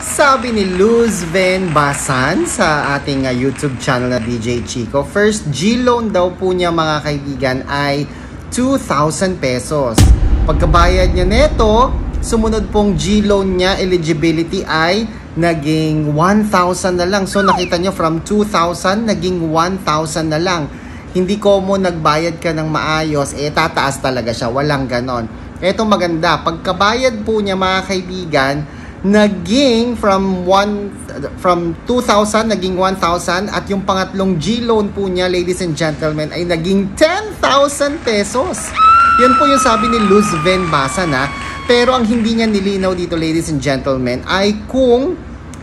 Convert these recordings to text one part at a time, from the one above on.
Sabi ni Luz Ven Basan sa ating YouTube channel na DJ Chico, first G-loan daw po niya mga kaibigan ay 2,000 pesos. Pagkabayad niya neto, sumunod pong G-loan niya eligibility ay naging 1,000 na lang. So nakita niyo from 2,000 naging 1,000 na lang. Hindi common nagbayad ka ng maayos, tataas talaga siya, walang ganon. Eto maganda, pagkabayad po niya mga kaibigan, naging from 2,000 naging 1,000 at yung pangatlong G-loan po niya, ladies and gentlemen, ay naging 10,000 pesos. Yan po yung sabi ni Luz Ven Basan na. Pero ang hindi niya nilinaw dito, ladies and gentlemen, ay kung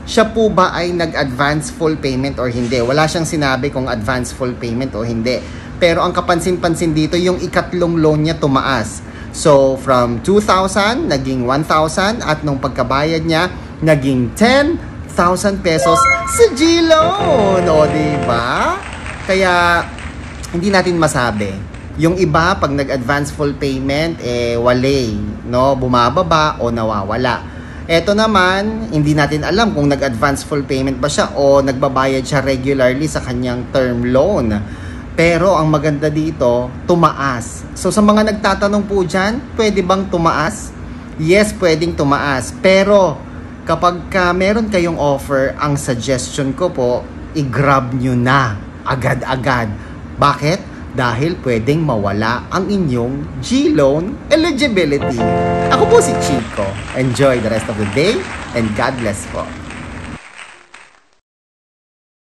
siya po ba ay nag-advance full payment or hindi. Wala siyang sinabi kung advance full payment o hindi. Pero ang kapansin-pansin dito, yung ikatlong loan niya tumaas. So, from 2,000, naging 1,000 at nung pagkabayad niya, naging 10,000 pesos sa G-loan. O, diba? Kaya, hindi natin masabi. Yung iba, pag nag-advance full payment, wale, no? Bumababa o nawawala. Eto naman, hindi natin alam kung nag-advance full payment ba siya o nagbabayad siya regularly sa kanyang term loan. Pero ang maganda dito, tumaas. So sa mga nagtatanong po dyan, pwede bang tumaas? Yes, pwedeng tumaas. Pero kapag meron kayong offer, ang suggestion ko po, i-grab nyo na agad-agad. Bakit? Dahil pwedeng mawala ang inyong G-loan eligibility. Ako po si Chico. Enjoy the rest of the day and God bless po.